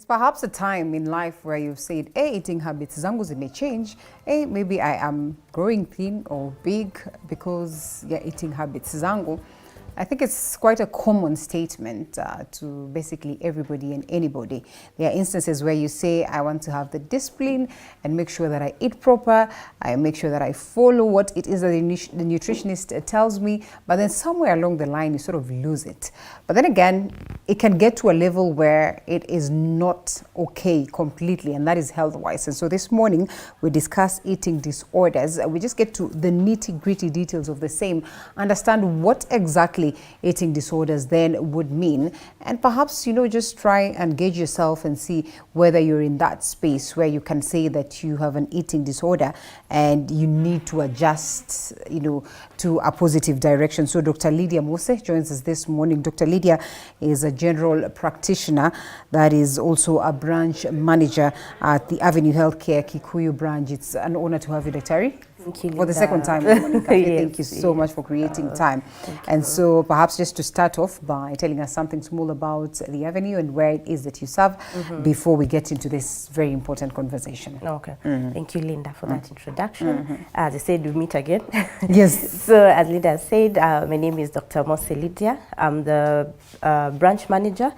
perhaps a time in life where you've said, hey, eating habits zangu may change. Hey, maybe I am growing thin or big because eating habits zangu. I think it's quite a common statement to basically everybody and anybody. There are instances where you say, I want to have the discipline and make sure that I eat proper. I make sure that I follow what it is that the nutritionist tells me. But then somewhere along the line, you sort of lose it. But then again, it can get to a level where it is not okay completely, and that is health-wise. And so this morning, we discuss eating disorders. We just get to the nitty-gritty details of the same, understand what exactly eating disorders then would mean, and perhaps, just try and gauge yourself and see whether you're in that space where you can say that you have an eating disorder and you need to adjust, to a positive direction. So Dr. Lydia Mose joins us this morning. Dr. Lydia is a general practitioner that is also a branch manager at the Avenue Healthcare Kikuyu branch. It's an honor to have you, Dr. Thank you, for the second time. Yes, thank you so much for creating time. And so perhaps just to start off by telling us something small about the Avenue and where it is that you serve before we get into this very important conversation. Okay. Thank you, Linda, for that introduction. As I said, we meet again. Yes. So as Linda said, my name is Dr. Mose Lydia. I'm the branch manager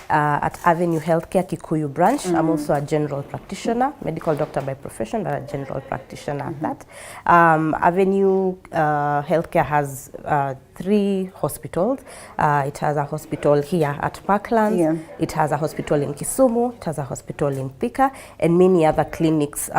at Avenue Healthcare Kikuyu branch. I'm also a general practitioner, medical doctor by profession, but a general practitioner at that. Avenue Healthcare has 3 hospitals. It has a hospital here at Parklands. It has a hospital in Kisumu. It has a hospital in Thika, and many other clinics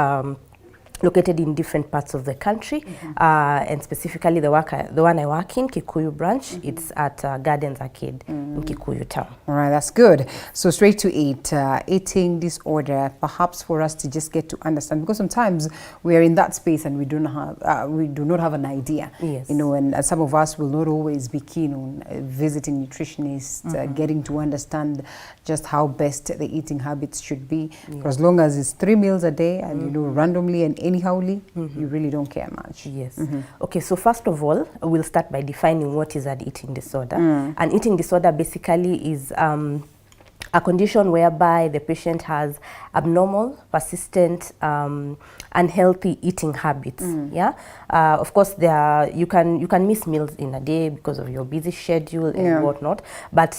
located in different parts of the country, and specifically the one I work in, Kikuyu branch, it's at Gardens Arcade in Kikuyu town. All right, that's good. So straight to eating disorder, perhaps for us to just get to understand, because sometimes we are in that space and we do not have an idea. Yes. And some of us will not always be keen on visiting nutritionists, getting to understand just how best the eating habits should be. For as long as it's 3 meals a day and randomly and anyhowly, you really don't care much. Yes. Okay, so first of all, we'll start by defining what is an eating disorder. An eating disorder basically is a condition whereby the patient has abnormal, persistent, unhealthy eating habits. Of course, you can miss meals in a day because of your busy schedule and whatnot. But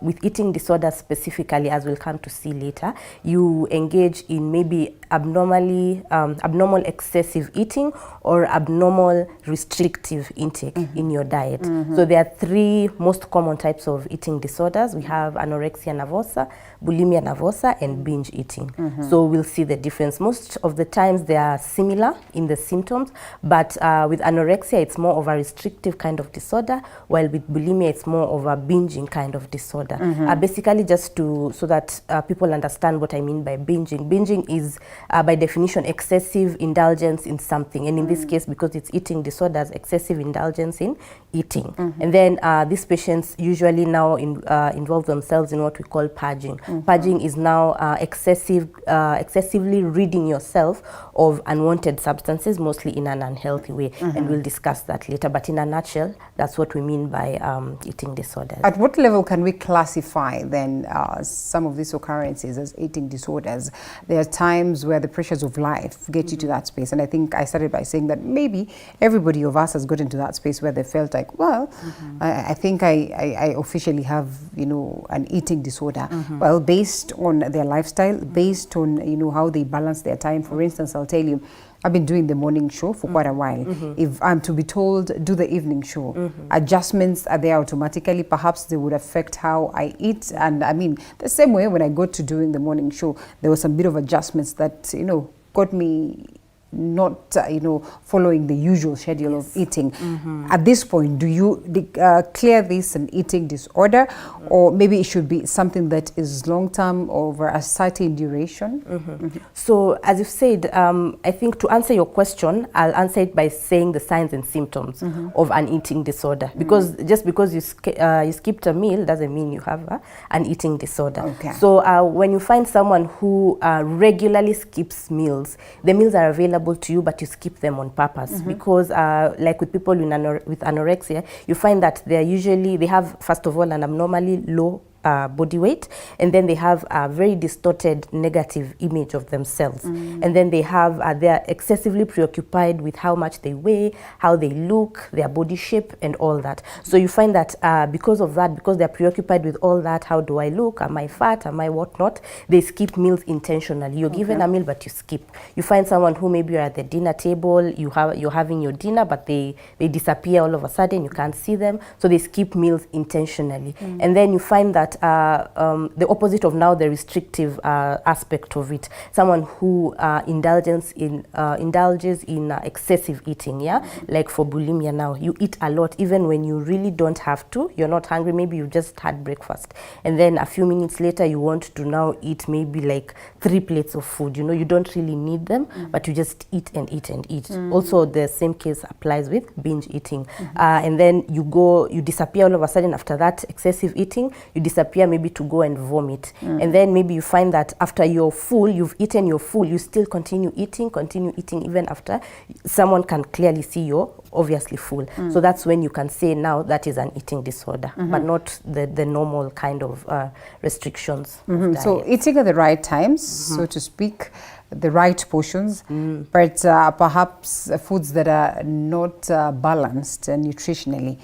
with eating disorders specifically, as we'll come to see later, you engage in maybe abnormal excessive eating or abnormal restrictive intake in your diet. So there are 3 most common types of eating disorders. We have anorexia nervosa, bulimia nervosa, and binge eating. So we'll see the difference. Most of the times they are similar in the symptoms, but with anorexia it's more of a restrictive kind of disorder, while with bulimia it's more of a binging kind of disorder. Basically, just so that people understand what I mean by binging. Binging is by definition excessive indulgence in something, and in this case, because it's eating disorders, excessive indulgence in eating. And then these patients usually now involve themselves in what we call purging. Purging is now excessively ridding yourself of unwanted substances, mostly in an unhealthy way, and we'll discuss that later. But in a nutshell, that's what we mean by eating disorders. At what level can we classify then some of these occurrences as eating disorders? There are times where the pressures of life get you to that space, and I think I started by saying that maybe everybody of us has gotten to that space where they felt like, well, I think I officially have an eating disorder. Well, based on their lifestyle, based on how they balance their time. For instance, I'll tell you, I've been doing the morning show for quite a while. If I'm to be told, do the evening show, adjustments are there automatically. Perhaps they would affect how I eat. And I mean, the same way when I got to doing the morning show, there was some bit of adjustments that, got me not following the usual schedule of eating. At this point, do you clear this an eating disorder, or maybe it should be something that is long-term over a certain duration? So as you've said, I think to answer your question, I'll answer it by saying the signs and symptoms of an eating disorder, because just because you skipped a meal doesn't mean you have an eating disorder. So when you find someone who regularly skips meals, the meals are available available to you, but you skip them on purpose. Because like with people with anorexia, you find that they have, first of all, an abnormally low body weight, and then they have a very distorted negative image of themselves, and then they are excessively preoccupied with how much they weigh, how they look, their body shape, and all that. So you find that because of that, because they're preoccupied with all that, how do I look, am I fat, am I whatnot, they skip meals intentionally. You're given a meal, but you skip. You find someone who maybe you're at the dinner table, you're having your dinner, but they disappear all of a sudden, you can't see them, so they skip meals intentionally. And then you find that the opposite of now the restrictive aspect of it, someone who indulges in excessive eating, like for bulimia now, you eat a lot even when you really don't have to, you're not hungry, maybe you just had breakfast, and then a few minutes later you want to now eat maybe like 3 plates of food, you know, you don't really need them, but you just eat and eat and eat. Also the same case applies with binge eating, and then you disappear all of a sudden after that excessive eating, you disappear maybe to go and vomit, and then maybe you find that after you're full, you've eaten your full, you still continue eating even after someone can clearly see you're obviously full. So that's when you can say now that is an eating disorder, but not the normal kind of restrictions. So eating at the right times, so to speak, the right portions, but perhaps foods that are not balanced nutritionally.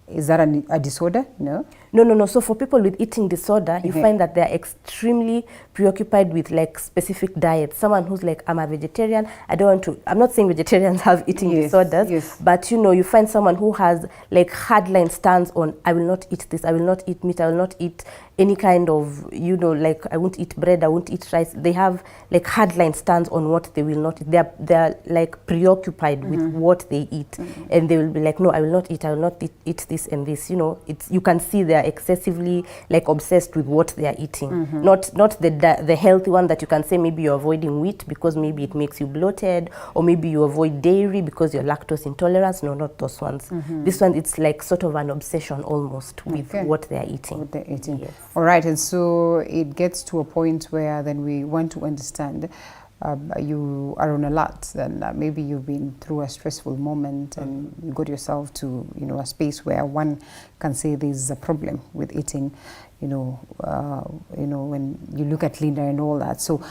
Is that a disorder? No? No. So for people with eating disorder, you find that they're extremely preoccupied with like specific diets. Someone who's like, I'm a vegetarian, I'm not saying vegetarians have eating disorders, but you know, you find someone who has like hardline stance on, I will not eat this, I will not eat meat, I will not eat any kind of, you know, like I won't eat bread, I won't eat rice. They have like hardline stance on what they will not eat. They're like preoccupied with what they eat, and they will be like, no, I will not eat this and this. You know, you can see they're excessively like obsessed with what they are eating, not the healthy one that you can say maybe you're avoiding wheat because maybe it makes you bloated, or maybe you avoid dairy because you're lactose intolerant. No, not those ones. This one, it's like sort of an obsession almost with what they're eating. What they're eating. Yes. All right, and so it gets to a point where then we want to understand you are on alert, and maybe you've been through a stressful moment, and you got yourself to, you know, a space where one can say there's a problem with eating, when you look at Linda and all that. So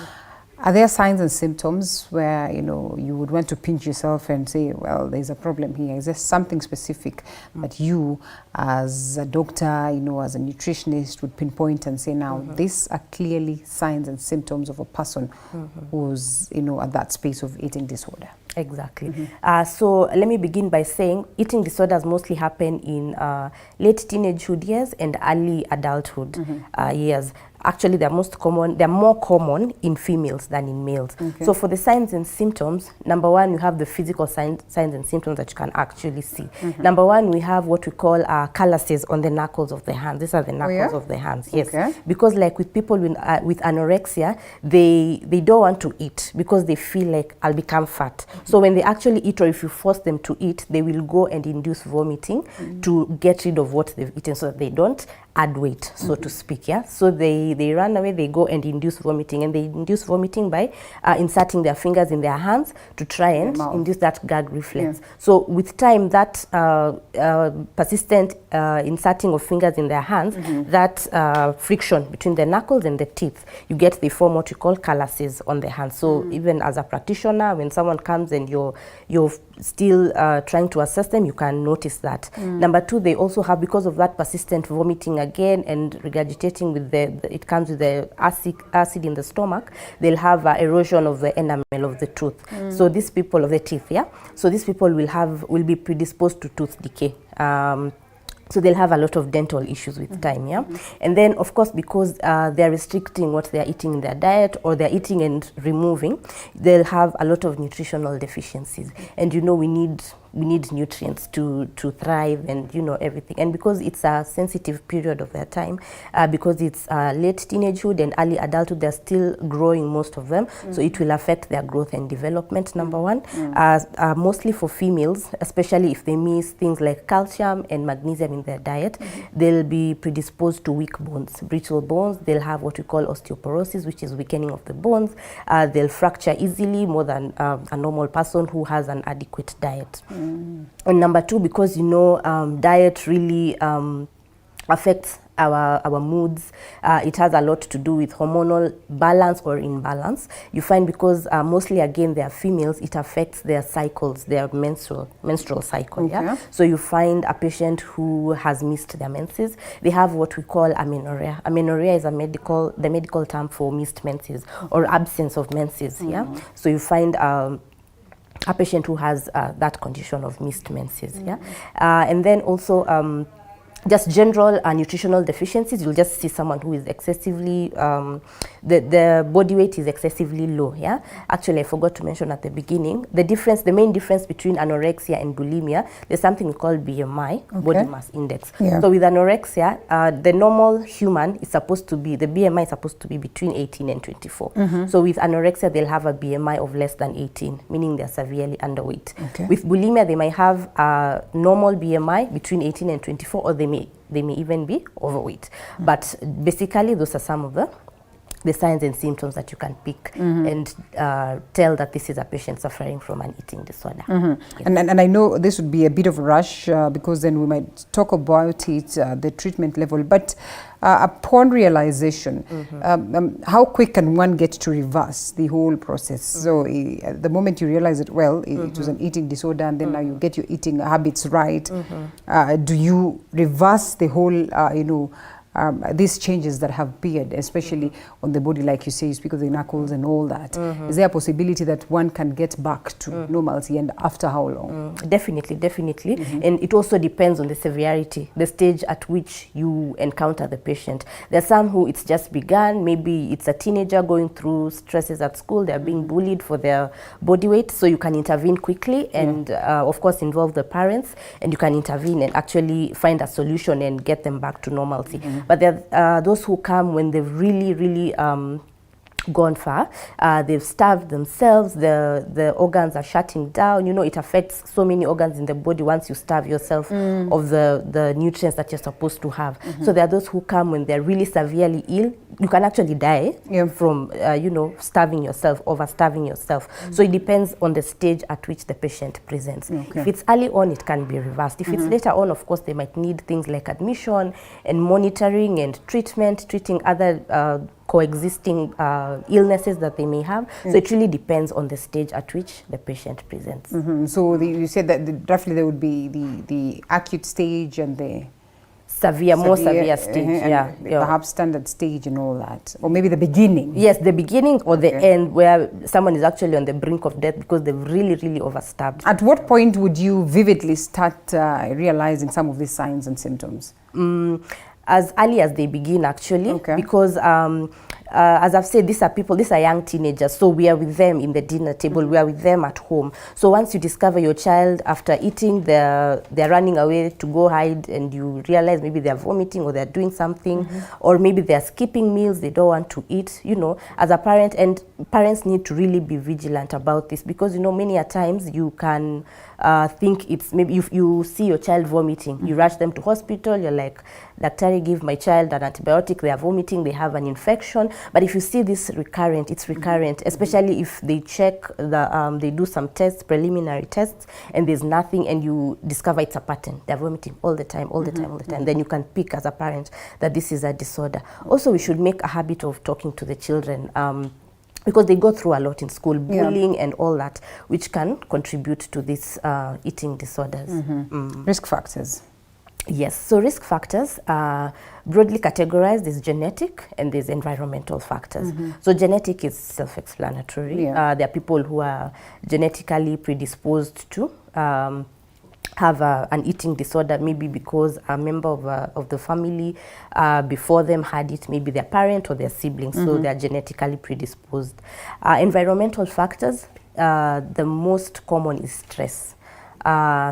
are there signs and symptoms where, you know, you would want to pinch yourself and say, well, there's a problem here? Is there something specific that you as a doctor, you know, as a nutritionist would pinpoint and say, now, these are clearly signs and symptoms of a person who's, you know, at that space of eating disorder? Exactly. So let me begin by saying eating disorders mostly happen in late teenagehood years and early adulthood years. Actually, they're more common in females than in males. So for the signs and symptoms, number one, you have the physical signs and symptoms that you can actually see. Number one, we have what we call calluses on the knuckles of the hands. These are the knuckles of the hands, yes. Because like with people with anorexia, they don't want to eat because they feel like I'll become fat. So when they actually eat, or if you force them to eat, they will go and induce vomiting to get rid of what they've eaten so that they don't add weight, so to speak, So they run away, they go and induce vomiting, and they induce vomiting by inserting their fingers in their hands to try and induce that gag reflex. So with time, that persistent inserting of fingers in their hands, that friction between the knuckles and the teeth, they form what you call calluses on the hands. So even as a practitioner, when someone comes and you're still trying to assess them, you can notice that. Number two, they also have, because of that persistent vomiting again and regurgitating with it comes with the acid in the stomach, they'll have erosion of the enamel of the tooth. So these people of the teeth, so these people will be predisposed to tooth decay. So they'll have a lot of dental issues with time, And then, of course, because they're restricting what they're eating in their diet, or they're eating and removing, they'll have a lot of nutritional deficiencies. And, you know, we need nutrients to thrive, and, you know, everything. And because it's a sensitive period of their time, because it's late teenagehood and early adulthood, they're still growing, most of them. So it will affect their growth and development, number one. Mostly for females, especially if they miss things like calcium and magnesium in their diet, they'll be predisposed to weak bones, brittle bones. They'll have what we call osteoporosis, which is weakening of the bones. They'll fracture easily, more than a normal person who has an adequate diet. And number two, because, you know, diet really affects our moods. It has a lot to do with hormonal balance or imbalance. You find because mostly again they are females, it affects their cycles, their menstrual cycle. Okay. Yeah. So you find a patient who has missed their menses. They have what we call amenorrhea. Amenorrhea is the medical term for missed menses or absence of menses. Yeah. So you find a patient who has that condition of missed menses. Yeah. And then also just general nutritional deficiencies. You'll just see someone who is excessively, the body weight is excessively low. Yeah. Actually, I forgot to mention at the beginning, the main difference between anorexia and bulimia, there's something called BMI, body mass index. Yeah. So with anorexia, the normal human is supposed to be, the BMI is supposed to be between 18 and 24. So with anorexia, they'll have a BMI of less than 18, meaning they're severely underweight. Okay. With bulimia, they might have a normal BMI between 18 and 24, or they may even be overweight. But basically, those are some of the signs and symptoms that you can pick and tell that this is a patient suffering from an eating disorder. Yes. And I know this would be a bit of a rush because then we might talk about it, the treatment level, but upon realization, how quick can one get to reverse the whole process? So the moment you realize that, well, it was an eating disorder, and then now you get your eating habits right, do you reverse the whole, these changes that have appeared, especially on the body, like you say, you speak of the knuckles and all that. Is there a possibility that one can get back to normalcy, and after how long? Definitely. And it also depends on the severity, the stage at which you encounter the patient. There are some who it's just begun, maybe it's a teenager going through stresses at school, they're being bullied for their body weight, so you can intervene quickly and of course involve the parents, and you can intervene and actually find a solution and get them back to normalcy. But there are those who come when they've really gone far. They've starved themselves, the organs are shutting down. You know, it affects so many organs in the body once you starve yourself of the nutrients that you're supposed to have. So there are those who come when they're really severely ill. You can actually die from, starving yourself, overstarving yourself. So it depends on the stage at which the patient presents. If it's early on, it can be reversed. If it's later on, of course, they might need things like admission and monitoring and treating other coexisting illnesses that they may have. So it really depends on the stage at which the patient presents. So you said that roughly there would be the acute stage and the more severe stage, perhaps standard stage and all that, or maybe the beginning. Yes, the beginning or the end, where someone is actually on the brink of death because they've really overstarved. At what point would you vividly start realizing some of these signs and symptoms? As early as they begin, actually, because as I've said, these are young teenagers, so we are with them in the dinner table, we are with them at home. So once you discover your child after eating, they're running away to go hide, and you realize maybe they're vomiting or they're doing something, or maybe they're skipping meals, they don't want to eat, as a parent, and parents need to really be vigilant about this, because, many a times you can think it's maybe you see your child vomiting, you rush them to hospital, you're like, Daktari, give my child an antibiotic, they are vomiting, they have an infection. But if you see this recurrent, it's recurrent, especially if they check, they do some tests, preliminary tests, and there's nothing, and you discover it's a pattern. They're vomiting all the time. Then you can pick as a parent that this is a disorder. Also, we should make a habit of talking to the children, because they go through a lot in school, bullying and all that, which can contribute to these eating disorders. Risk factors. Yes, so risk factors are broadly categorized as genetic and there's environmental factors. So genetic is self-explanatory. There are people who are genetically predisposed to have an eating disorder, maybe because a member of the family before them had it, maybe their parent or their siblings, so they are genetically predisposed. Environmental factors, the most common is stress,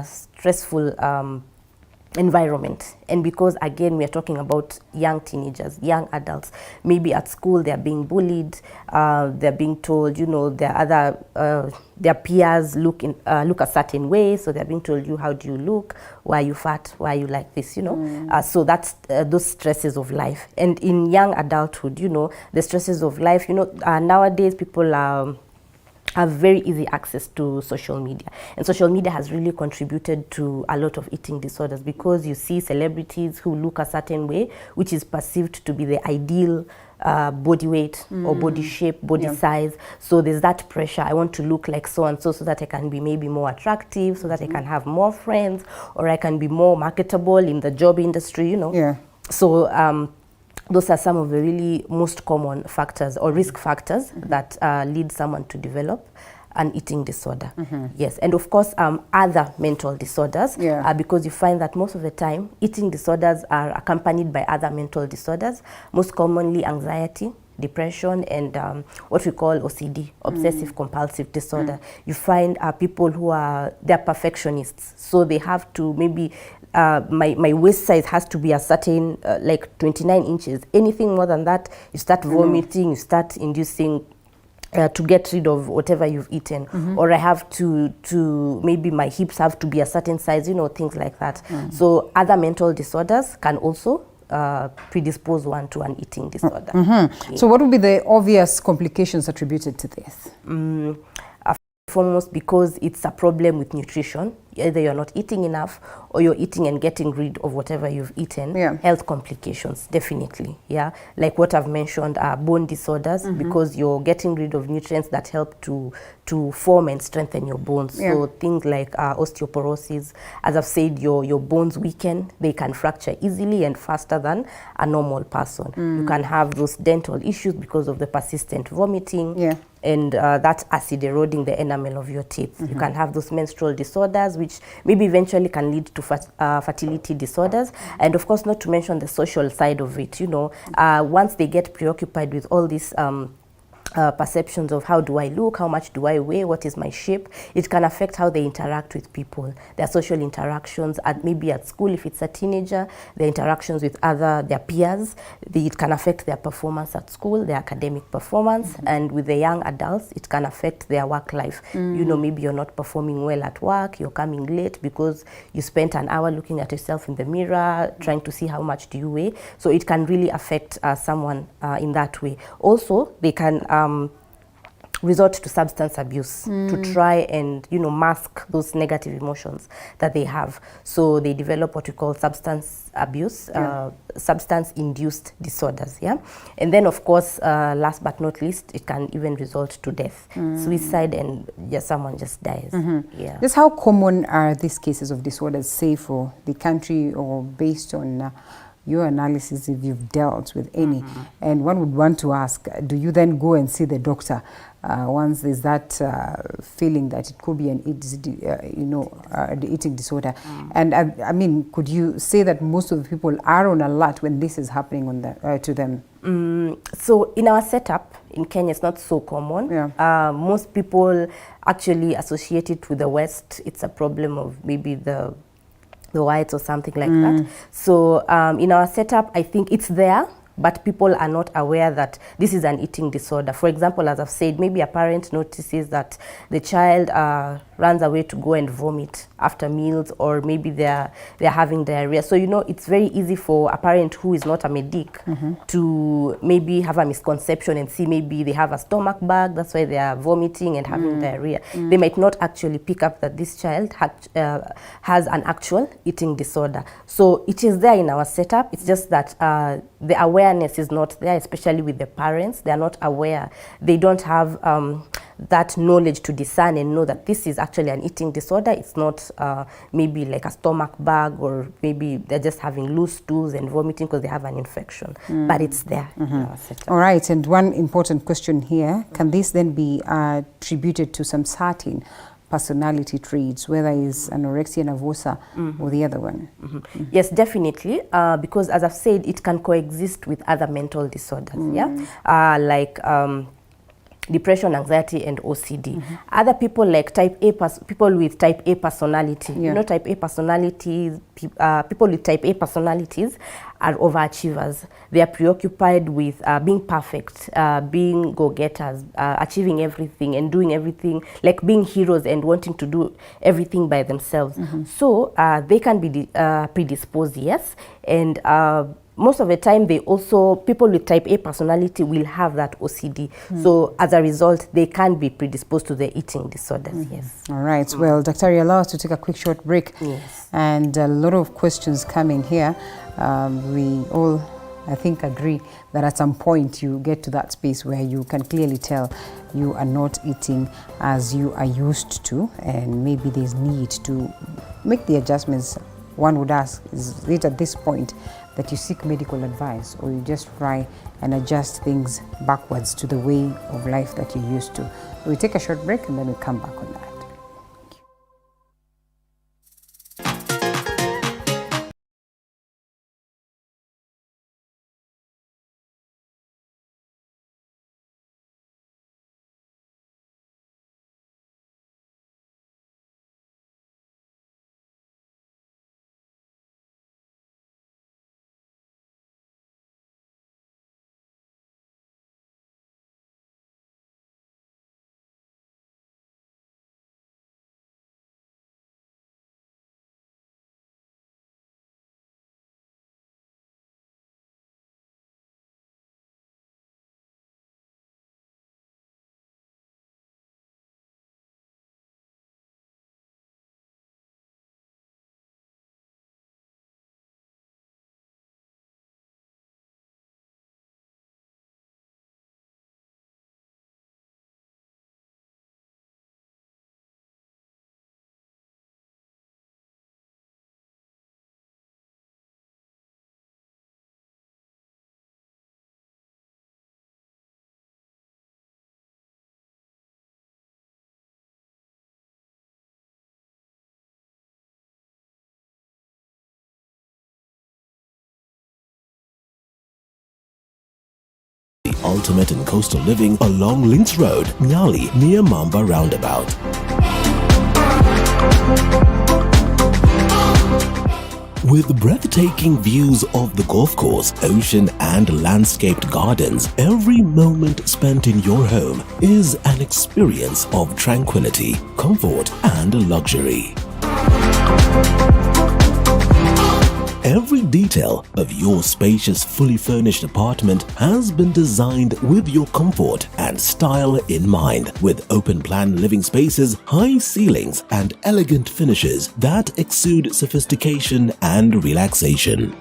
stressful environment. And because again we are talking about young teenagers, young adults, maybe at school they're being bullied, they're being told, their other their peers look a certain way, so they're being told, how do you look, why are you fat, why are you like this, so that's those stresses of life. And in young adulthood, the stresses of life, nowadays people are have very easy access to social media, and social media has really contributed to a lot of eating disorders, because you see celebrities who look a certain way, which is perceived to be the ideal body weight or body shape, body size. So there's that pressure. I want to look like so and so, so that I can be maybe more attractive, so that I can have more friends, or I can be more marketable in the job industry, you know. So those are some of the really most common factors or risk factors that lead someone to develop an eating disorder. Yes, and of course other mental disorders, because you find that most of the time eating disorders are accompanied by other mental disorders, most commonly anxiety, depression, and what we call OCD, obsessive compulsive disorder. You find people who they're perfectionists, so they have to maybe my waist size has to be a certain like 29 inches. Anything more than that, you start vomiting, you start inducing to get rid of whatever you've eaten, or I have to maybe my hips have to be a certain size, you know, things like that. So other mental disorders can also predispose one to an eating disorder. So what would be the obvious complications attributed to this? Foremost, because it's a problem with nutrition. Either you're not eating enough, or you're eating and getting rid of whatever you've eaten. Health complications, definitely. Like what I've mentioned, bone disorders, because you're getting rid of nutrients that help to form and strengthen your bones. So things like osteoporosis, as I've said, your bones weaken, they can fracture easily and faster than a normal person. You can have those dental issues because of the persistent vomiting, and that acid eroding the enamel of your teeth. You can have those menstrual disorders, which maybe eventually can lead to fertility disorders, and of course not to mention the social side of it. You know, once they get preoccupied with all these perceptions of how do I look, how much do I weigh, what is my shape, it can affect how they interact with people, their social interactions, maybe at school if it's a teenager, their interactions with their peers. It can affect their performance at school, their academic performance, and with the young adults, it can affect their work life. You know, maybe you're not performing well at work, you're coming late because you spent an hour looking at yourself in the mirror, trying to see how much do you weigh. So it can really affect someone in that way. Also, they can resort to substance abuse to try and, you know, mask those negative emotions that they have. So they develop what we call substance abuse, substance-induced disorders. And then, of course, last but not least, it can even result to death, suicide, and someone just dies. Just how common are these cases of disorders, say for the country, or based on your analysis, if you've dealt with any? And one would want to ask, do you then go and see the doctor once there's that feeling that it could be an the eating disorder? And I mean, could you say that most of the people are on alert when this is happening on to them? So in our setup in Kenya, it's not so common. Most people actually associate it with the West. It's a problem of maybe the whites or something like that. So in our setup, I think it's there, but people are not aware that this is an eating disorder. For example, as I've said, maybe a parent notices that the child runs away to go and vomit after meals, or maybe they're having diarrhea. So, you know, it's very easy for a parent who is not a medic to maybe have a misconception and see maybe they have a stomach bug, that's why they are vomiting and having diarrhea. They might not actually pick up that this child has an actual eating disorder. So it is there in our setup. It's just that the awareness is not there, especially with the parents. They are not aware. They don't have that knowledge to discern and know that this is actually an eating disorder. It's not maybe like a stomach bug, or maybe they're just having loose stools and vomiting because they have an infection. But it's there in our setup. All right, and one important question here, can this then be attributed to some certain personality traits, whether it's anorexia nervosa or the other one? Yes, definitely, because as I've said, it can coexist with other mental disorders, like depression, anxiety, and OCD. Other people like people with type A personality. You know, type A personalities, people with type A personalities are overachievers. They are preoccupied with being perfect, being go-getters, achieving everything and doing everything, like being heroes and wanting to do everything by themselves. So they can be predisposed, yes, and most of the time, people with type A personality will have that OCD. So as a result, they can be predisposed to the eating disorders, yes. All right, well, Dr. allow us to take a quick short break. Yes. And a lot of questions coming here. We all, I think, agree that at some point you get to that space where you can clearly tell you are not eating as you are used to, and maybe there's need to make the adjustments. One would ask, is it at this point that you seek medical advice, or you just try and adjust things backwards to the way of life that you're used to? We take a short break and then we come back on that. Ultimate in coastal living along Links Road, Nyali, near Mamba Roundabout. With breathtaking views of the golf course, ocean and landscaped gardens, every moment spent in your home is an experience of tranquility, comfort and luxury. Every detail of your spacious, fully furnished apartment has been designed with your comfort and style in mind, with open-plan living spaces, high ceilings, and elegant finishes that exude sophistication and relaxation.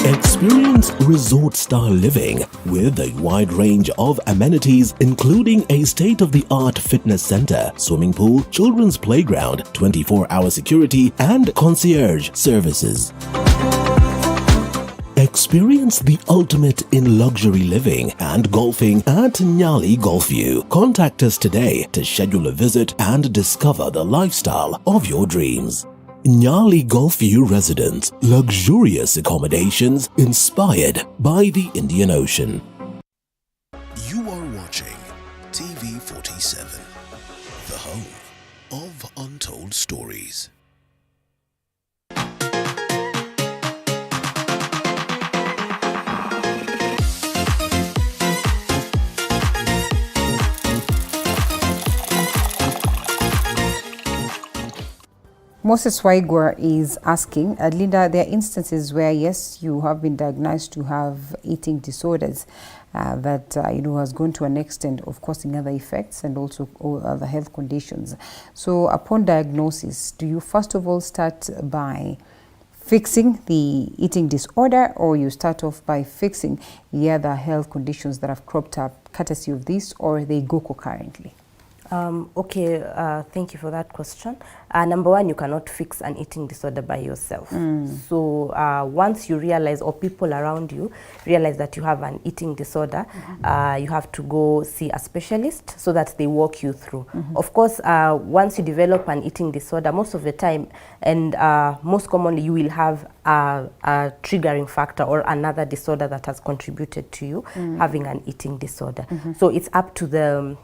Experience resort-style living with a wide range of amenities, including a state-of-the-art fitness center, swimming pool, children's playground, 24-hour security, and concierge services. Experience the ultimate in luxury living and golfing at Nyali Golfview. Contact us today to schedule a visit and discover the lifestyle of your dreams. Nyali Golfview Residence, luxurious accommodations inspired by the Indian Ocean. You are watching TV 47, the home of untold stories. Moses Waigwa is asking, Linda, there are instances where, yes, you have been diagnosed to have eating disorders that, has gone to an extent of causing other effects and also other health conditions. So upon diagnosis, do you first of all start by fixing the eating disorder, or you start off by fixing the other health conditions that have cropped up courtesy of this, or they go concurrently? Thank you for that question. Number one, you cannot fix an eating disorder by yourself. So once you realize, or people around you realize that you have an eating disorder, you have to go see a specialist so that they walk you through. Of course, once you develop an eating disorder, most of the time, and most commonly, you will have a triggering factor or another disorder that has contributed to you having an eating disorder. So it's up to the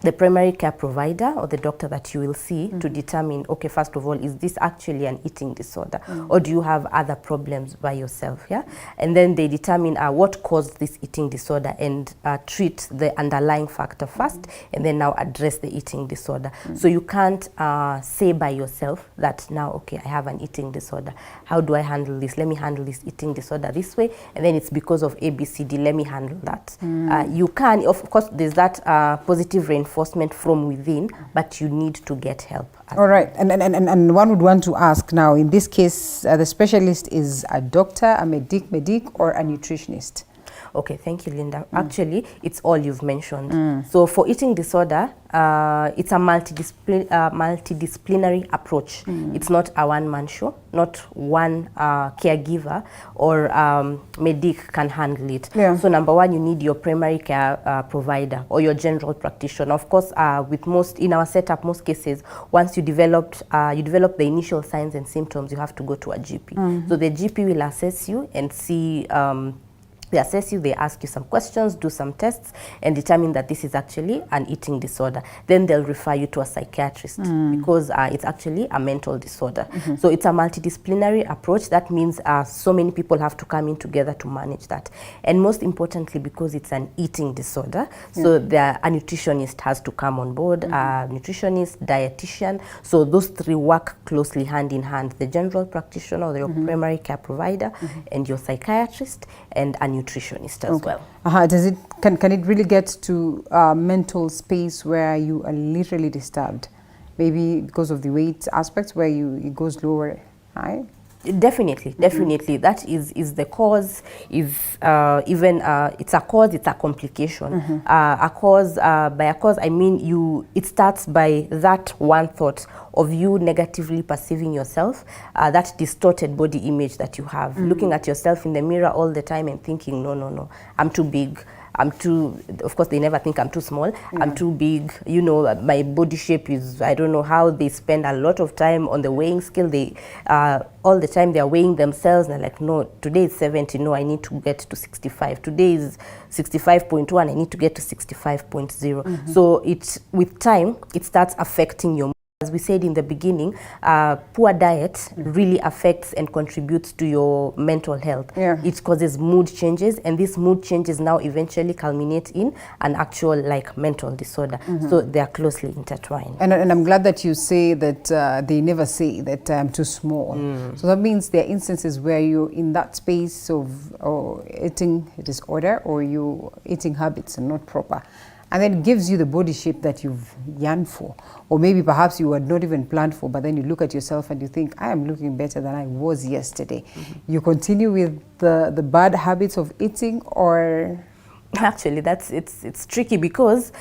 the primary care provider or the doctor that you will see to determine, okay, first of all, is this actually an eating disorder or do you have other problems by yourself, yeah? And then they determine what caused this eating disorder and treat the underlying factor first and then now address the eating disorder. So you can't say by yourself that now, okay, I have an eating disorder. How do I handle this? Let me handle this eating disorder this way, and then it's because of ABCD, let me handle that. You can, of course, there's that positive reinforcement from within, but you need to get help. All right, and one would want to ask now, in this case, the specialist is a doctor, a medic, or a nutritionist? Okay, thank you, Linda. Actually, it's all you've mentioned. So for eating disorder, it's a multidisciplinary approach. It's not a one-man show, not one caregiver or medic can handle it. Yeah. So number one, you need your primary care provider or your general practitioner. Of course, with most, in our setup, most cases, once you develop the initial signs and symptoms, you have to go to a GP. So the GP will assess you and see, they assess you, they ask you some questions, do some tests, and determine that this is actually an eating disorder. Then they'll refer you to a psychiatrist because it's actually a mental disorder. So it's a multidisciplinary approach. That means so many people have to come in together to manage that. And most importantly, because it's an eating disorder, so a nutritionist has to come on board, a nutritionist, dietitian. So those three work closely hand in hand, the general practitioner or your primary care provider and your psychiatrist and a nutritionist as well. Does it can it really get to a mental space where you are literally disturbed, maybe because of the weight aspects where it goes lower, high? Definitely. That is the cause. Is even it's a cause. It's a complication. A cause. By a cause, I mean it starts by that one thought of you negatively perceiving yourself, that distorted body image that you have, looking at yourself in the mirror all the time and thinking, no, I'm too big. I'm too, of course, they never think I'm too small. I'm too big. You know, my body shape is, I don't know how they spend a lot of time on the weighing scale. They, all the time they're weighing themselves. And they're like, no, today is 70. No, I need to get to 65. Today is 65.1. I need to get to 65.0. So with time, it starts affecting your. As we said in the beginning, poor diet really affects and contributes to your mental health. It causes mood changes, and these mood changes now eventually culminate in an actual mental disorder. So they are closely intertwined. And I'm glad that you say that they never say that I'm too small. So that means there are instances where you're in that space of eating disorder or your eating habits are not proper. And then it gives you the body shape that you've yearned for. Or maybe perhaps you had not even planned for, but then you look at yourself and you think, I am looking better than I was yesterday. You continue with the bad habits of eating, or? Actually, it's tricky because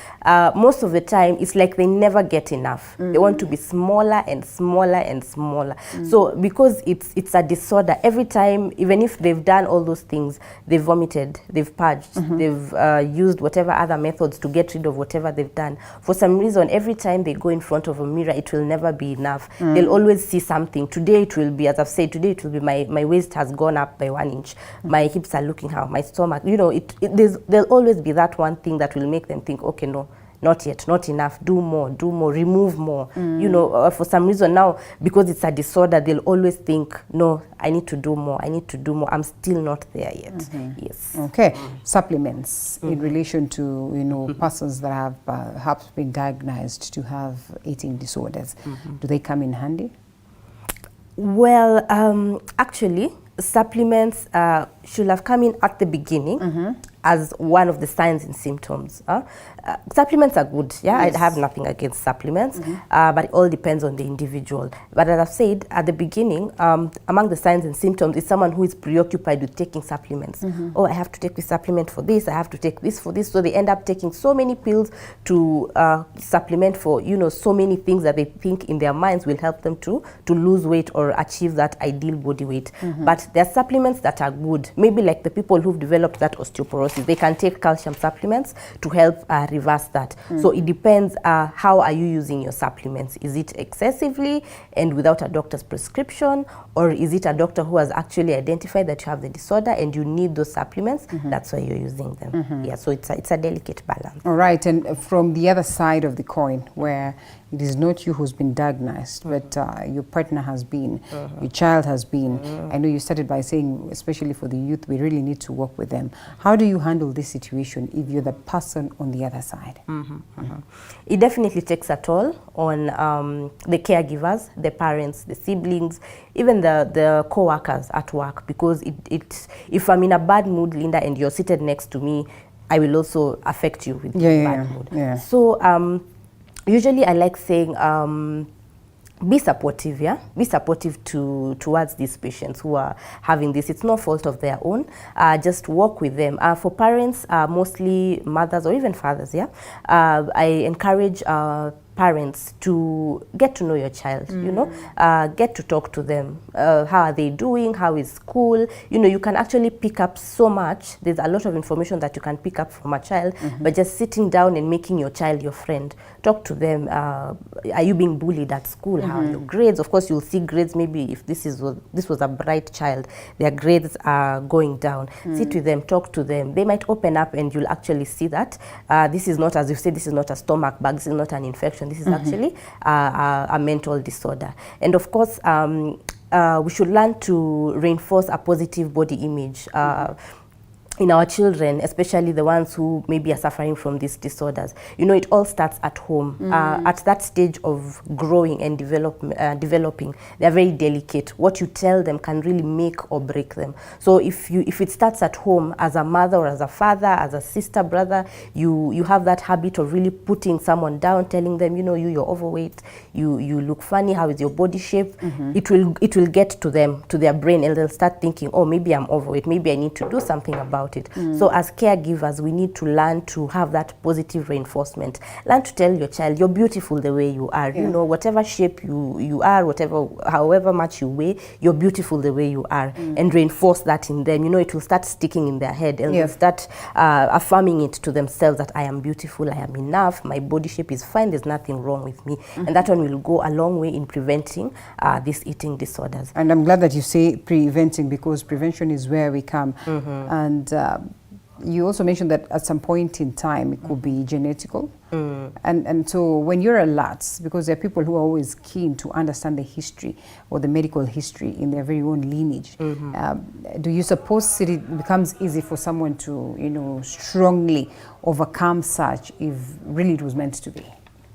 most of the time it's like they never get enough. They want to be smaller and smaller and smaller. So because it's a disorder, every time, even if they've done all those things, they've vomited, they've purged, they've used whatever other methods to get rid of whatever they've done. For some reason, every time they go in front of a mirror, it will never be enough. They'll always see something. Today it will be, as I've said, today it will be my waist has gone up by 1 inch. My hips are looking how, my stomach, you know, there'll always be that one thing that will make them think, okay, no, not yet, not enough, do more, remove more. You know, for some reason now, because it's a disorder, they'll always think, no, I need to do more, I'm still not there yet. Yes. Okay. Supplements in relation to, you know, persons that have perhaps been diagnosed to have eating disorders. Do they come in handy? Well, actually, supplements should have come in at the beginning as one of the signs and symptoms. Supplements are good, yeah, yes. I have nothing against supplements, but it all depends on the individual. But as I've said at the beginning, among the signs and symptoms is someone who is preoccupied with taking supplements. Oh, I have to take this supplement for this, I have to take this for this, so they end up taking so many pills to supplement for, you know, so many things that they think in their minds will help them to lose weight or achieve that ideal body weight. But there are supplements that are good, maybe like the people who've developed that osteoporosis. causes. They can take calcium supplements to help reverse that. So it depends how are you using your supplements. Is it excessively and without a doctor's prescription, or is it a doctor who has actually identified that you have the disorder and you need those supplements? That's why you're using them. Yeah, so it's a delicate balance. All right, and from the other side of the coin, where it is not you who's been diagnosed, but your partner has been, your child has been. I know you started by saying, especially for the youth, we really need to work with them. How do you handle this situation if you're the person on the other side? It definitely takes a toll on the caregivers, the parents, the siblings, even the co-workers at work, because if I'm in a bad mood, Linda, and you're seated next to me, I will also affect you with bad mood. So usually I like saying, be supportive, yeah? Be supportive towards these patients who are having this. It's no fault of their own. Just work with them. For parents, mostly mothers or even fathers, yeah? I encourage parents to get to know your child, you know, get to talk to them. How are they doing? How is school? You know, you can actually pick up so much. There's a lot of information that you can pick up from a child, but just sitting down and making your child your friend. Talk to them. Are you being bullied at school? How are your grades? Of course, you'll see grades. Maybe if this was a bright child, their grades are going down. Sit with them, talk to them. They might open up, and you'll actually see that this is not, as you said, this is not a stomach bug. This is not an infection. This is actually a mental disorder. And of course, we should learn to reinforce a positive body image in our children, especially the ones who maybe are suffering from these disorders. You know, it all starts at home. At that stage of growing and developing, they're very delicate. What you tell them can really make or break them. So if it starts at home, as a mother or as a father, as a sister, brother, you have that habit of really putting someone down, telling them, you know, you're overweight, you look funny, how is your body shape? It will get to them, to their brain, and they'll start thinking, oh, maybe I'm overweight, maybe I need to do something about it. So as caregivers, we need to learn to have that positive reinforcement. Learn to tell your child, you're beautiful the way you are. You know, whatever shape you are, however much you weigh, you're beautiful the way you are. And reinforce that in them. You know, it will start sticking in their head, and they'll start affirming it to themselves that I am beautiful, I am enough, my body shape is fine, there's nothing wrong with me. And that one will go a long way in preventing these eating disorders. And I'm glad that you say preventing, because prevention is where we come. And you also mentioned that at some point in time it could be genetical. And so when you're alert, because there are people who are always keen to understand the history or the medical history in their very own lineage, do you suppose it becomes easy for someone to, you know, strongly overcome such if really it was meant to be?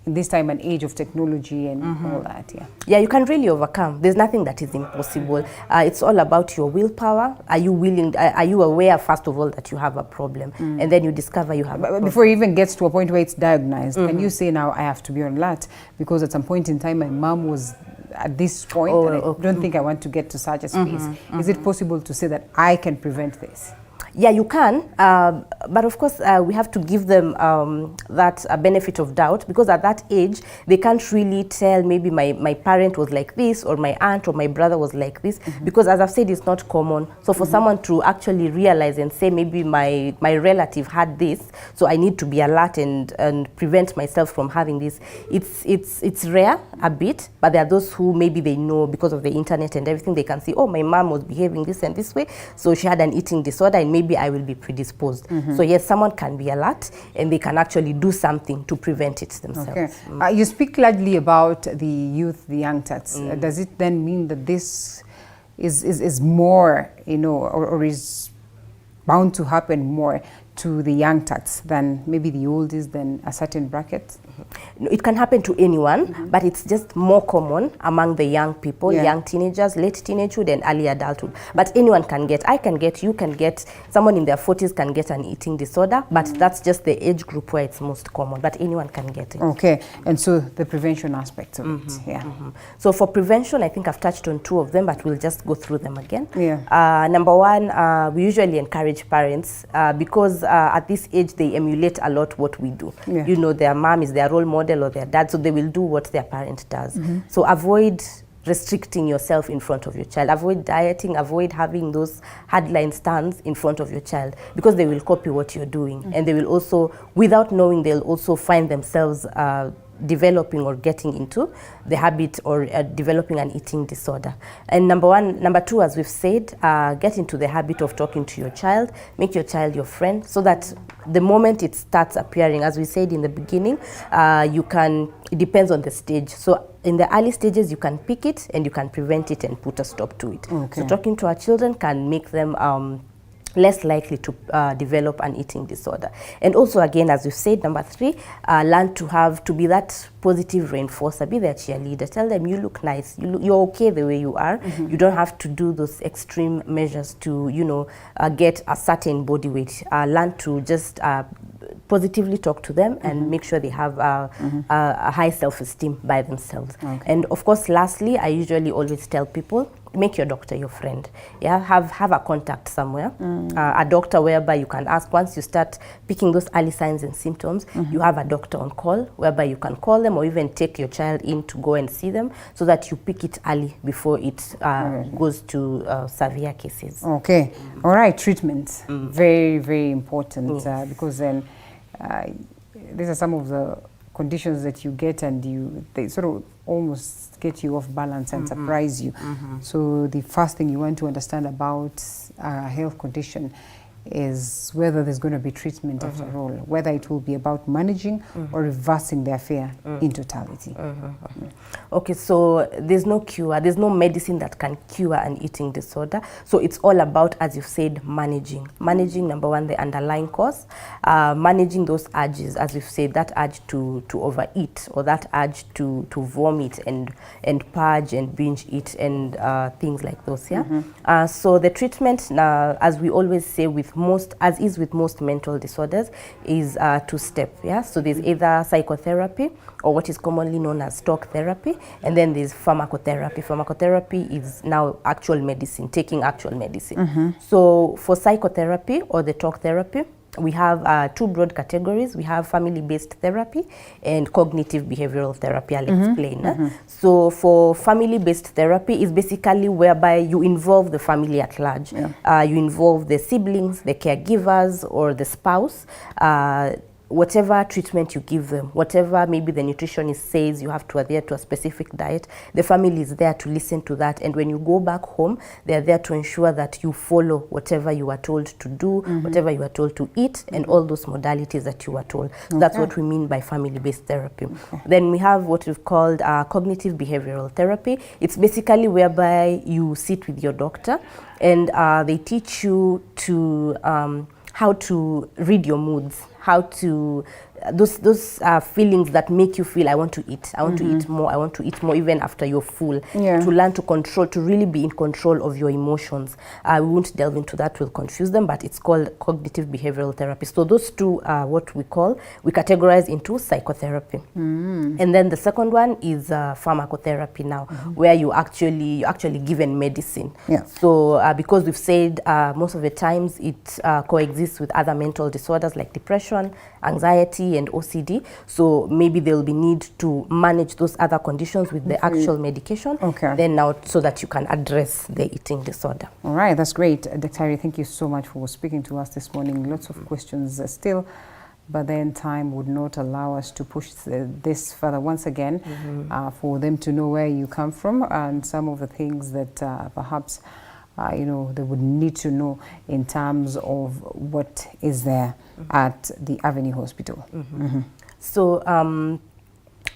In this time and age of technology and all that, yeah, you can really overcome. There's nothing that is impossible. It's all about your willpower. Are you willing? Are you aware, first of all, that you have a problem, and then you discover you have a problem? Before it even gets to a point where it's diagnosed, can you say, now I have to be on alert because at some point in time my mom was at this point, and I don't think I want to get to such a space. Is it possible to say that I can prevent this? Yeah, you can, but of course we have to give them that benefit of doubt, because at that age they can't really tell, maybe my parent was like this, or my aunt or my brother was like this, because as I've said, it's not common. So for someone to actually realize and say, maybe my relative had this, so I need to be alert and prevent myself from having this, it's rare a bit, but there are those who maybe they know because of the internet and everything, they can see, oh, my mom was behaving this and this way, so she had an eating disorder, and maybe I will be predisposed. So yes, someone can be alert, and they can actually do something to prevent it themselves. Okay. You speak largely about the youth, the young tots. Does it then mean that this is more, you know, or is bound to happen more to the young tots than maybe the oldies, than a certain bracket? It can happen to anyone, but it's just more common among the young people, young teenagers, late teenagehood and early adulthood. But anyone can get, I can get, you can get, someone in their 40s can get an eating disorder, but that's just the age group where it's most common, but anyone can get it. Okay, and so the prevention aspect of it, So for prevention, I think I've touched on two of them, but we'll just go through them again. Yeah. Number one, we usually encourage parents, because at this age they emulate a lot what we do. You know, their mom is their role model or their dad, so they will do what their parent does. So avoid restricting yourself in front of your child. Avoid dieting, avoid having those hardline stands in front of your child, because they will copy what you're doing. And they will also, without knowing, they'll also find themselves developing or getting into the habit or developing an eating disorder. And number two, as we've said, get into the habit of talking to your child. Make your child your friend, so that the moment it starts appearing, as we said in the beginning, it depends on the stage. So in the early stages, you can pick it and you can prevent it and put a stop to it. Okay. So talking to our children can make them less likely to develop an eating disorder. And also, again, as you said, number three, learn to be that positive reinforcer, be their cheerleader. Tell them you look nice, you're okay the way you are. You don't have to do those extreme measures to, get a certain body weight. Learn to just positively talk to them and make sure they have a high self-esteem by themselves. Okay. And of course, lastly, I usually always tell people, make your doctor your friend. Yeah, have a contact somewhere, a doctor whereby you can ask. Once you start picking those early signs and symptoms, you have a doctor on call whereby you can call them or even take your child in to go and see them, so that you pick it early before it goes to severe cases. Okay. All right. Treatment. Very, very important. Yes. Because then these are some of the conditions that you get, and they sort of almost get you off balance and surprise you. So the first thing you want to understand about a health condition is whether there's going to be treatment after all, whether it will be about managing or reversing the affair in totality. Okay, so there's no cure, there's no medicine that can cure an eating disorder. So it's all about, as you've said, managing. Managing, number one, the underlying cause, managing those urges, as we've said, that urge to overeat, or that urge to vomit and purge and binge eat and things like those, yeah? So the treatment, as we always say, with most mental disorders, is two-step, yeah? So there's either psychotherapy or what is commonly known as talk therapy, and then there's pharmacotherapy. Pharmacotherapy is now actual medicine, taking actual medicine. So for psychotherapy or the talk therapy, we have two broad categories. We have family-based therapy and cognitive behavioral therapy. I'll explain. So for family-based therapy is basically whereby you involve the family at large. You involve the siblings, the caregivers, or the spouse. Whatever treatment you give them, whatever maybe the nutritionist says you have to adhere to a specific diet, the family is there to listen to that. And when you go back home, they're there to ensure that you follow whatever you are told to do, whatever you are told to eat, and all those modalities that you are told. So that's what we mean by family-based therapy. Then we have what we've called cognitive behavioral therapy. It's basically whereby you sit with your doctor and they teach you to how to read your moods, how to those feelings that make you feel, I want to eat, I want to eat more, I want to eat more even after you're full. To learn to control, to really be in control of your emotions. We won't delve into that, we'll confuse them, but it's called cognitive behavioral therapy. So those two are what we categorize into psychotherapy. And then the second one is pharmacotherapy now, where you're actually given medicine. So because we've said most of the times it coexists with other mental disorders like depression, anxiety, and OCD. So maybe there will be need to manage those other conditions with the actual medication. Then now, so that you can address the eating disorder. All right, that's great. Dr. Harry, thank you so much for speaking to us this morning. Lots of questions still, but then time would not allow us to push this further once again, for them to know where you come from and some of the things that perhaps they would need to know in terms of what is there at the Avenue Hospital. So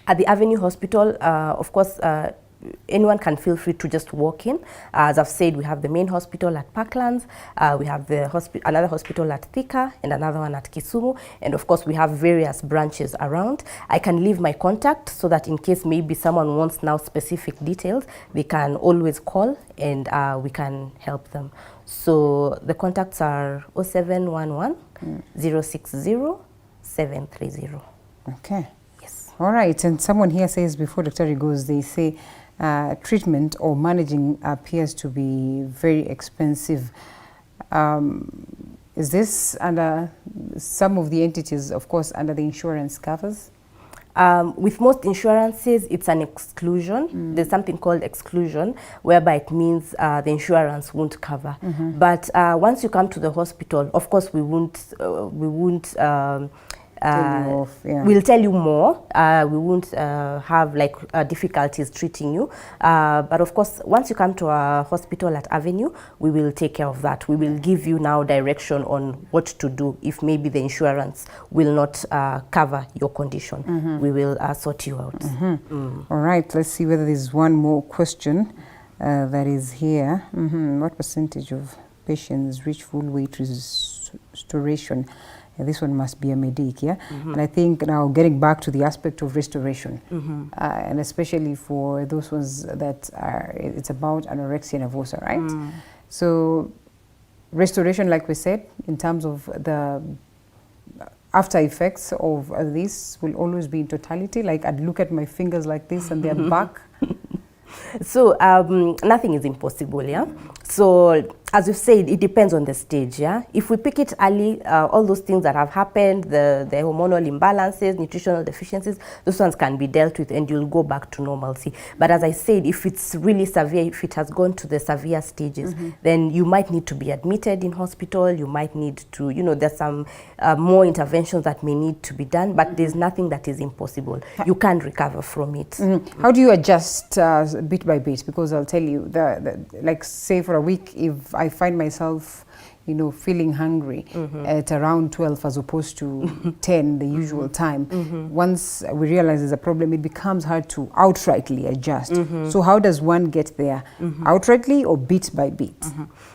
at the Avenue Hospital, of course, anyone can feel free to just walk in. As I've said, we have the main hospital at Parklands, we have the another hospital at Thika, and another one at Kisumu, and of course we have various branches around. I can leave my contact so that in case maybe someone wants now specific details, they can always call and we can help them. So the contacts are 0711 060 730. Okay. Yes. All right, and someone here says, before Dr. Harry goes, they say treatment or managing appears to be very expensive. Is this under some of the entities, of course, under the insurance covers? With most insurances, it's an exclusion. There's something called exclusion, whereby it means the insurance won't cover. But once you come to the hospital, of course, we won't we'll tell you more. We won't have like difficulties treating you. But of course, once you come to our hospital at Avenue, we will take care of that. We will give you now direction on what to do if maybe the insurance will not cover your condition. We will sort you out. All right, let's see whether there's one more question that is here. What percentage of patients reach full weight restoration? This one must be a medic, yeah? And I think now getting back to the aspect of restoration, and especially for those ones that are, it's about anorexia nervosa, right? So restoration, like we said, in terms of the after effects of this will always be in totality. Like I'd look at my fingers like this and they're back. So nothing is impossible, yeah? So as you've said, it depends on the stage, yeah? If we pick it early, all those things that have happened, the hormonal imbalances, nutritional deficiencies, those ones can be dealt with and you'll go back to normalcy. But as I said, if it's really severe, if it has gone to the severe stages, then you might need to be admitted in hospital, you might need to, you know, there's some more interventions that may need to be done, but there's nothing that is impossible. You can recover from it. How do you adjust bit by bit? Because I'll tell you, like say for a week, if I find myself, you know, feeling hungry at around 12 as opposed to 10, the usual time. Once we realize there's a problem, it becomes hard to outrightly adjust. So how does one get there? Outrightly or bit by bit?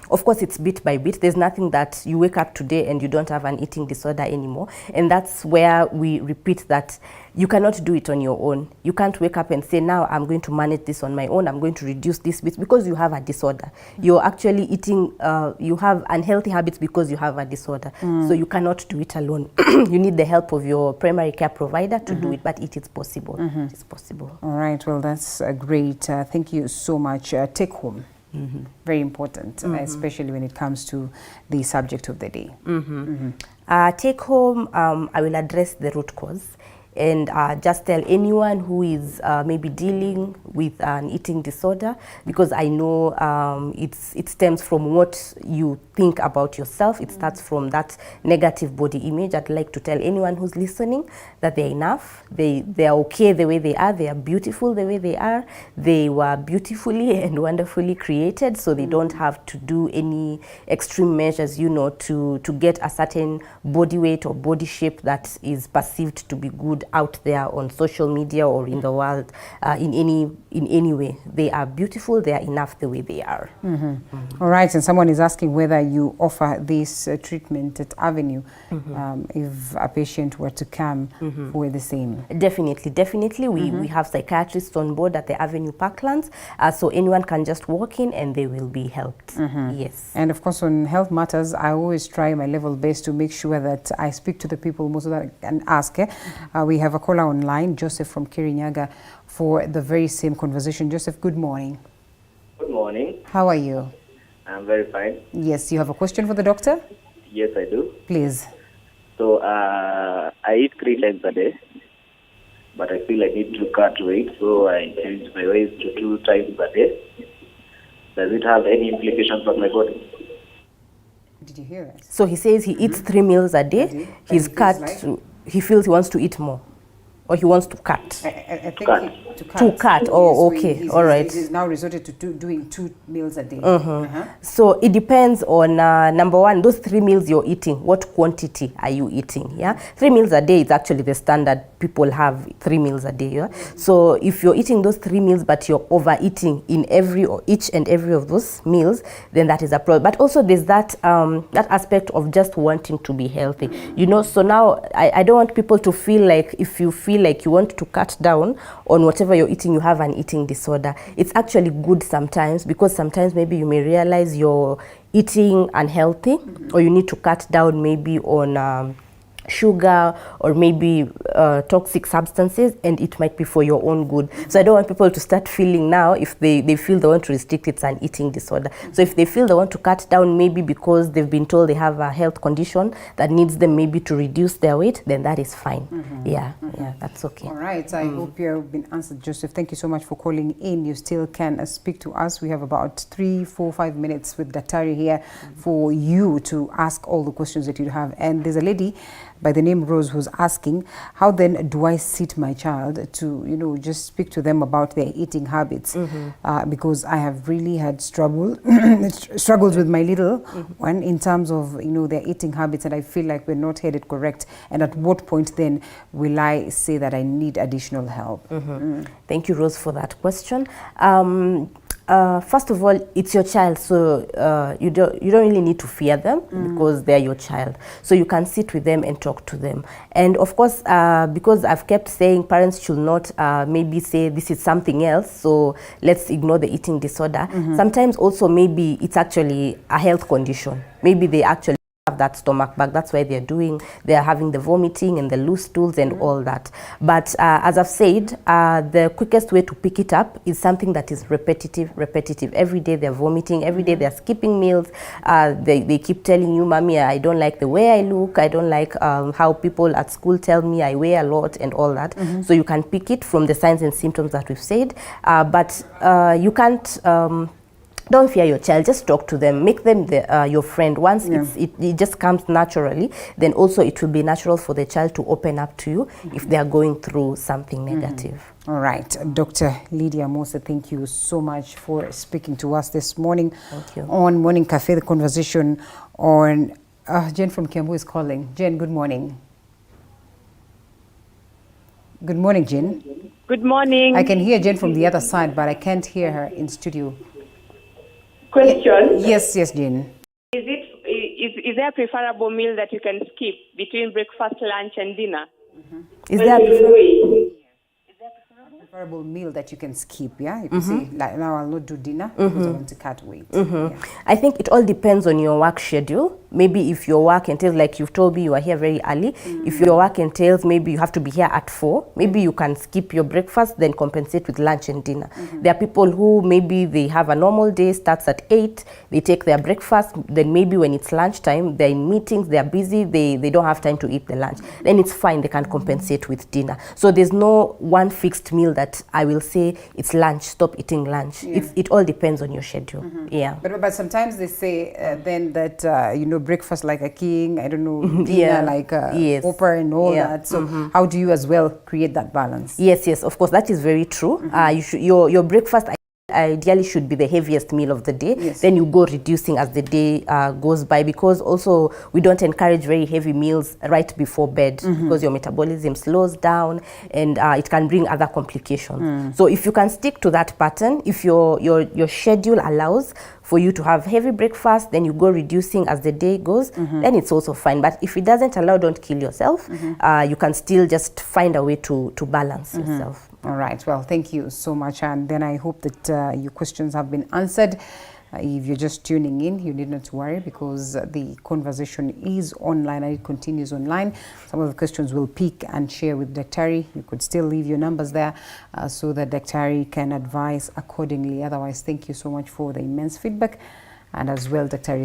Of course, it's bit by bit. There's nothing that you wake up today and you don't have an eating disorder anymore. And that's where we repeat that you cannot do it on your own. You can't wake up and say, now I'm going to manage this on my own. I'm going to reduce this bit because you have a disorder. You're actually eating, you have unhealthy habits because you have a disorder. So you cannot do it alone. You need the help of your primary care provider to do it, but it is possible. It's possible. All right, well, that's great. Thank you so much. Take home. Very important, especially when it comes to the subject of the day. Take home, I will address the root cause and just tell anyone who is maybe dealing with an eating disorder, because I know it stems from what you think about yourself. It starts from that negative body image. I'd like to tell anyone who's listening that they're enough, they are okay the way they are, they are beautiful the way they are, they were beautifully and wonderfully created, so they don't have to do any extreme measures, you know, to get a certain body weight or body shape that is perceived to be good out there on social media or in the world in any way. They are beautiful, they are enough the way they are. All right, and someone is asking whether you offer this treatment at Avenue if a patient were to come for the same. Definitely. We have psychiatrists on board at the Avenue Parklands, so anyone can just walk in and they will be helped. Yes. And of course, on health matters, I always try my level best to make sure that I speak to the people most of that and ask. We have a caller online, Joseph from Kirinyaga, for the very same conversation. Joseph, good morning. Good morning. How are you? I'm very fine. Yes, you have a question for the doctor? Yes, I do. Please. So I eat 3 times a day, but I feel I need to cut weight, so I changed my weight to 2 times a day. Does it have any implications on my body? Did you hear it? So he says he eats 3 meals a day. He's cut. He feels he wants to eat more, or he wants to cut. I think to cut. To cut. Oh, okay. All right. He's now resorted to doing 2 meals a day. So it depends on number one, those 3 meals you're eating. What quantity are you eating? Yeah, 3 meals a day is actually the standard. People have 3 meals a day. Yeah? So if you're eating those 3 meals, but you're overeating in each and every of those meals, then that is a problem. But also there's that that aspect of just wanting to be healthy. You know, so now I don't want people to feel like if you feel like you want to cut down on whatever you're eating, you have an eating disorder. It's actually good sometimes, because sometimes maybe you may realize you're eating unhealthy, or you need to cut down maybe on sugar or maybe toxic substances, and it might be for your own good. So I don't want people to start feeling now, if they feel they want to restrict, it's an eating disorder. So if they feel they want to cut down, maybe because they've been told they have a health condition that needs them maybe to reduce their weight, then that is fine. Yeah, that's okay. All right, I hope you've been answered, Joseph. Thank you so much for calling in. You still can speak to us. We have about 3, 4, 5 minutes with Daktari here for you to ask all the questions that you have. And there's a lady by the name Rose who's asking, how then do I sit my child to, you know, just speak to them about their eating habits? Because I have really had struggles with my little one in terms of, you know, their eating habits, and I feel like we're not headed correct. And at what point then will I say that I need additional help? Thank you, Rose, for that question. First of all, it's your child, so you don't really need to fear them because they're your child. So you can sit with them and talk to them. And of course, because I've kept saying parents should not maybe say this is something else, so let's ignore the eating disorder. Sometimes also maybe it's actually a health condition. Maybe they actually have that stomach bug, that's why they're having the vomiting and the loose stools and all that. But as I've said, the quickest way to pick it up is something that is repetitive. Every day they're vomiting, every day they're skipping meals, they keep telling you, Mommy, I don't like the way I look, I don't like how people at school tell me I weigh a lot and all that. So you can pick it from the signs and symptoms that we've said, but you can't don't fear your child, just talk to them, make them your friend. Once it just comes naturally, then also it will be natural for the child to open up to you if they are going through something negative. All right, Dr. Lydia Mose, thank you so much for speaking to us this morning. Thank you. On Morning Cafe, the conversation on Jen from Kiambu is calling. Jen, good morning. Good morning, Jen. Good morning. I can hear Jen from the other side, but I can't hear her in studio. Question. Yes, Jen. Is there a preferable meal that you can skip between breakfast, lunch, and dinner? Is there a preferable meal that you can skip? Yeah, you can say, like, now I'll not do dinner because I want to cut weight. Yeah. I think it all depends on your work schedule. Maybe if your work entails, like you've told me, you are here very early. If your work entails, maybe you have to be here at 4. Maybe you can skip your breakfast, then compensate with lunch and dinner. There are people who maybe they have a normal day, starts at 8, they take their breakfast, then maybe when it's lunchtime, they're in meetings, they're busy, they don't have time to eat the lunch. Then it's fine, they can compensate with dinner. So there's no one fixed meal that I will say it's lunch, stop eating lunch. It all depends on your schedule. Yeah. But sometimes they say then that, you know, breakfast like a king, I don't know, dinner like a pauper and all that. So how do you as well create that balance? Yes, of course, that is very true. You should, your breakfast ideally should be the heaviest meal of the day. Then you go reducing as the day goes by, because also we don't encourage very heavy meals right before bed because your metabolism slows down and it can bring other complications. So if you can stick to that pattern, if your schedule allows for you to have heavy breakfast, then you go reducing as the day goes, then it's also fine. But if it doesn't allow, don't kill yourself. You can still just find a way to balance yourself. All right. Well, thank you so much. And then I hope that your questions have been answered. If you're just tuning in, you need not to worry because the conversation is online and it continues online. Some of the questions we'll pick and share with Daktari. You could still leave your numbers there so that Daktari can advise accordingly. Otherwise, thank you so much for the immense feedback. And as well, Daktari